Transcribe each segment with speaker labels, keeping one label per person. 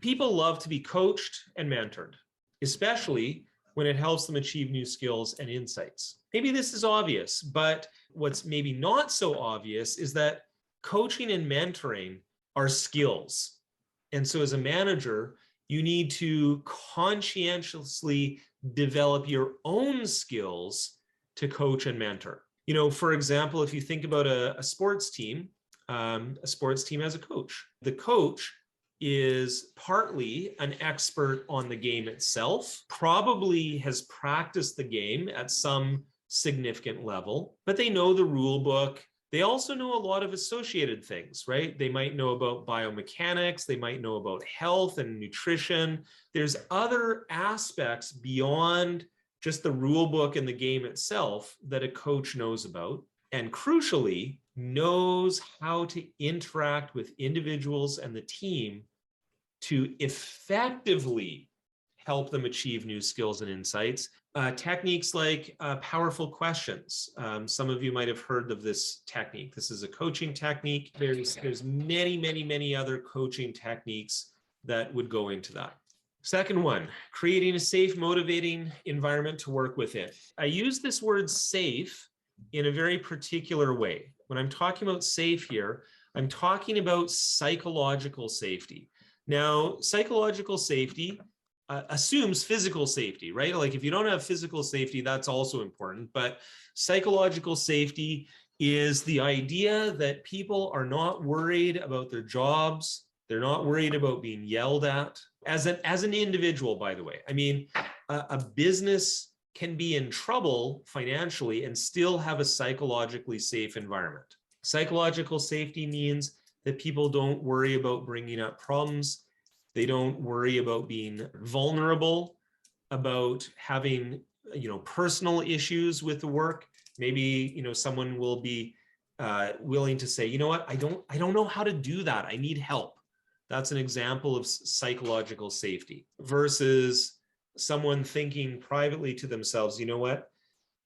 Speaker 1: People love to be coached and mentored, especially when it helps them achieve new skills and insights. Maybe this is obvious, but what's maybe not so obvious is that coaching and mentoring are skills. And so as a manager, you need to conscientiously develop your own skills to coach and mentor. You know, for example, if you think about a sports team has a coach. The coach is partly an expert on the game itself, probably has practiced the game at some significant level, but they know the rule book. They also know a lot of associated things, right? They might know about biomechanics, they might know about health and nutrition. There's other aspects beyond just the rule book and the game itself that a coach knows about, and crucially, knows how to interact with individuals and the team to effectively help them achieve new skills and insights. Techniques like powerful questions. Some of you might have heard of this technique. This is a coaching technique. There's many other coaching techniques that would go into that. Second one, creating a safe, motivating environment to work within. I use this word safe in a very particular way. When I'm talking about safe here, I'm talking about psychological safety. Now, psychological safety assumes physical safety, right? Like if you don't have physical safety, that's also important. But psychological safety is the idea that people are not worried about their jobs. They're not worried about being yelled at. As an individual, by the way, I mean, a business can be in trouble financially and still have a psychologically safe environment. Psychological safety means that people don't worry about bringing up problems. They don't worry about being vulnerable, about having, personal issues with the work. Maybe, someone will be willing to say, you know what, I don't know how to do that. I need help. That's an example of psychological safety versus someone thinking privately to themselves, you know what,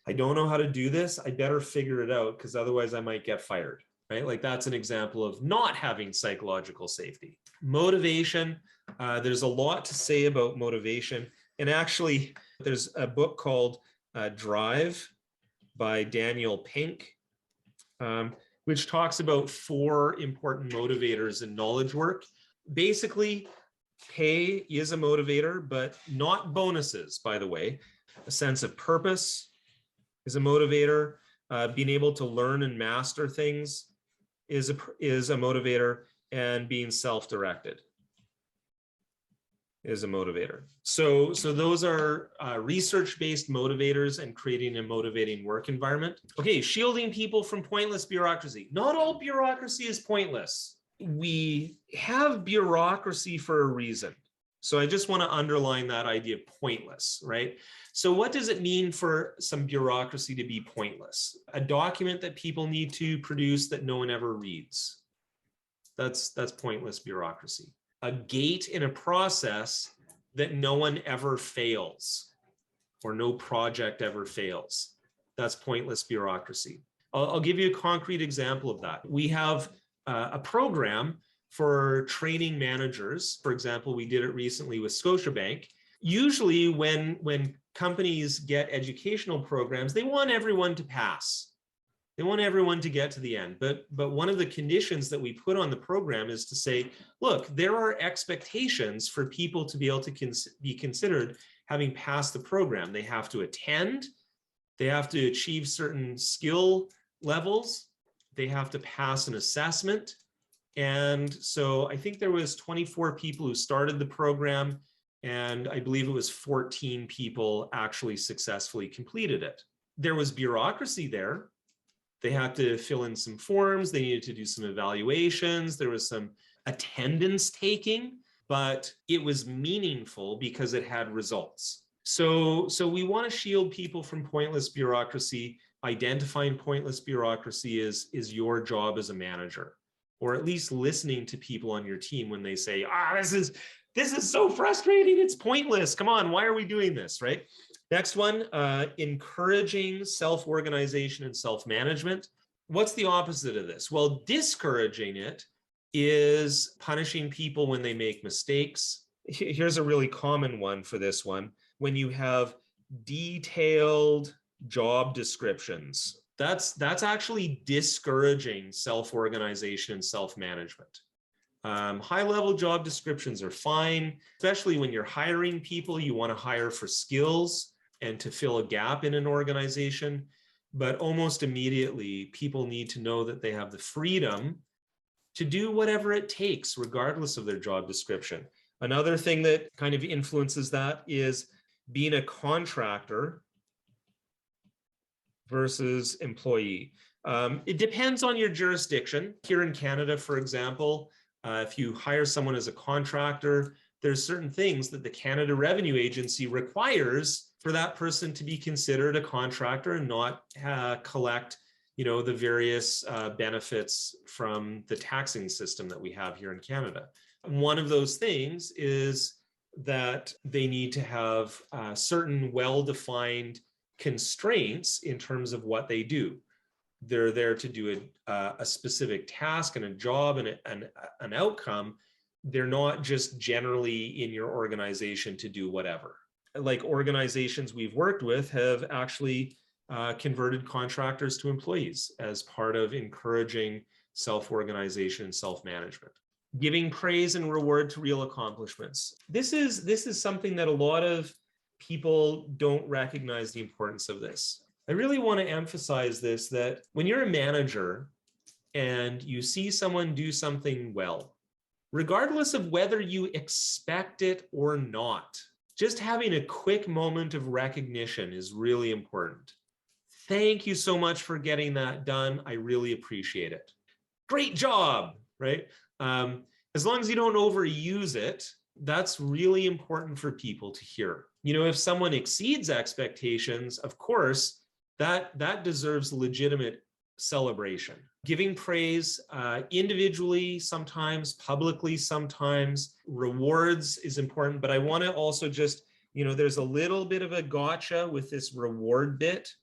Speaker 1: I don't know how to do this. I better figure it out because otherwise I might get fired, right? Like that's an example of not having psychological safety. Motivation, there's a lot to say about motivation. And actually, there's a book called Drive by Daniel Pink, which talks about 4 important motivators in knowledge work. Basically, pay is a motivator, but not bonuses, by the way. A sense of purpose is a motivator. Being able to learn and master things is a motivator, and being self-directed is a motivator. So those are research-based motivators and creating a motivating work environment. Okay, shielding people from pointless bureaucracy. Not all bureaucracy is pointless. We have bureaucracy for a reason. So I just want to underline that idea of pointless, right? So what does it mean for some bureaucracy to be pointless? A document that people need to produce that no one ever reads. That's pointless bureaucracy. A gate in a process that no one ever fails, or no project ever fails. That's pointless bureaucracy. I'll give you a concrete example of that. We have a program for training managers. For example, we did it recently with Scotiabank. Usually when companies get educational programs, they want everyone to pass. They want everyone to get to the end. But one of the conditions that we put on the program is to say, look, there are expectations for people to be able to be considered having passed the program. They have to attend, they have to achieve certain skill levels, they have to pass an assessment. And so I think there was 24 people who started the program, and I believe it was 14 people actually successfully completed it. There was bureaucracy there. They had to fill in some forms. They needed to do some evaluations. There was some attendance taking, but it was meaningful because it had results. So we want to shield people from pointless bureaucracy. Identifying pointless bureaucracy is your job as a manager, or at least listening to people on your team when they say, this is so frustrating, it's pointless. Come on, why are we doing this, right? Next one, encouraging self-organization and self-management. What's the opposite of this? Well, discouraging it is punishing people when they make mistakes, Here's a really common one for this one. When you have detailed job descriptions, that's actually discouraging self-organization and self-management. High-level job descriptions are fine, especially when you're hiring people. You want to hire for skills and to fill a gap in an organization. But almost immediately, people need to know that they have the freedom to do whatever it takes, regardless of their job description. Another thing that kind of influences that is being a contractor versus employee. It depends on your jurisdiction. Here in Canada, for example, if you hire someone as a contractor, there's certain things that the Canada Revenue Agency requires for that person to be considered a contractor and not collect, the various benefits from the taxing system that we have here in Canada. One of those things is that they need to have certain well-defined constraints in terms of what they do. They're there to do a specific task and a job and an outcome. They're not just generally in your organization to do whatever. Like organizations we've worked with have actually converted contractors to employees as part of encouraging self-organization and self-management. Giving praise and reward to real accomplishments. This is something that a lot of people don't recognize the importance of this. I really want to emphasize this, that when you're a manager and you see someone do something well, regardless of whether you expect it or not, just having a quick moment of recognition is really important. Thank you so much for getting that done. I really appreciate it. Great job, right? As long as you don't overuse it, that's really important for people to hear. If someone exceeds expectations, of course, that deserves legitimate celebration. Giving praise individually sometimes, publicly sometimes. Rewards is important, but I want to also just, there's a little bit of a gotcha with this reward bit.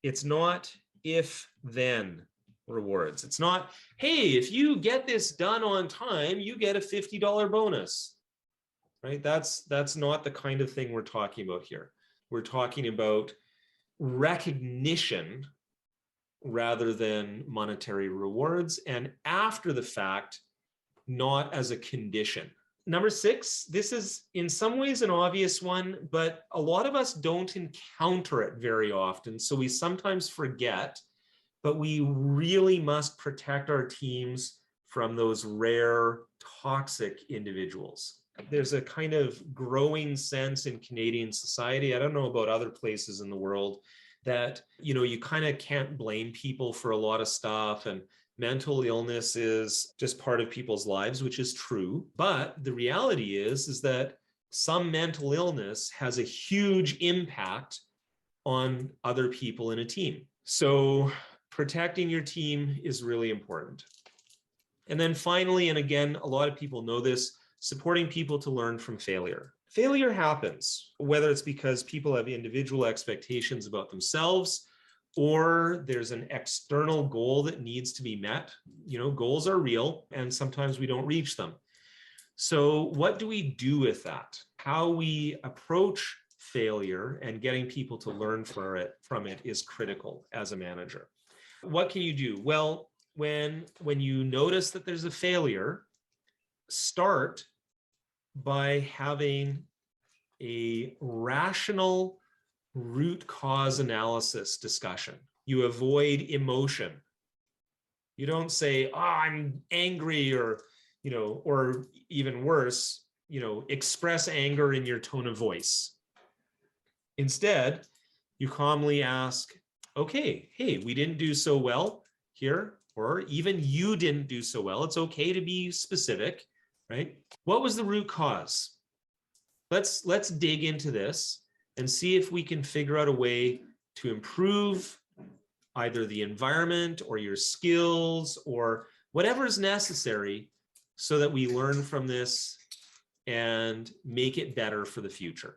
Speaker 1: It's not if then rewards. It's not, hey, if you get this done on time, you get a $50 bonus, right? That's not the kind of thing we're talking about here. We're talking about recognition rather than monetary rewards, and after the fact, not as a condition. Number 6, this is in some ways an obvious one, but a lot of us don't encounter it very often, so we sometimes forget, but we really must protect our teams from those rare toxic individuals. There's a kind of growing sense in Canadian society, I don't know about other places in the world, that you kind of can't blame people for a lot of stuff, and mental illness is just part of people's lives, which is true. But the reality is that some mental illness has a huge impact on other people in a team. So protecting your team is really important. And then finally, and again, a lot of people know this, supporting people to learn from failure. Failure happens, whether it's because people have individual expectations about themselves or there's an external goal that needs to be met. Goals are real and sometimes we don't reach them. So what do we do with that? How we approach failure and getting people to learn from it is critical as a manager. What can you do? Well, when you notice that there's a failure, start by having a rational root cause analysis discussion. You avoid emotion. You don't say, I'm angry, or even worse, express anger in your tone of voice. Instead, you calmly ask, okay, hey, we didn't do so well here, or even you didn't do so well. It's okay to be specific, right? What was the root cause? Let's dig into this and see if we can figure out a way to improve either the environment or your skills or whatever is necessary so that we learn from this and make it better for the future.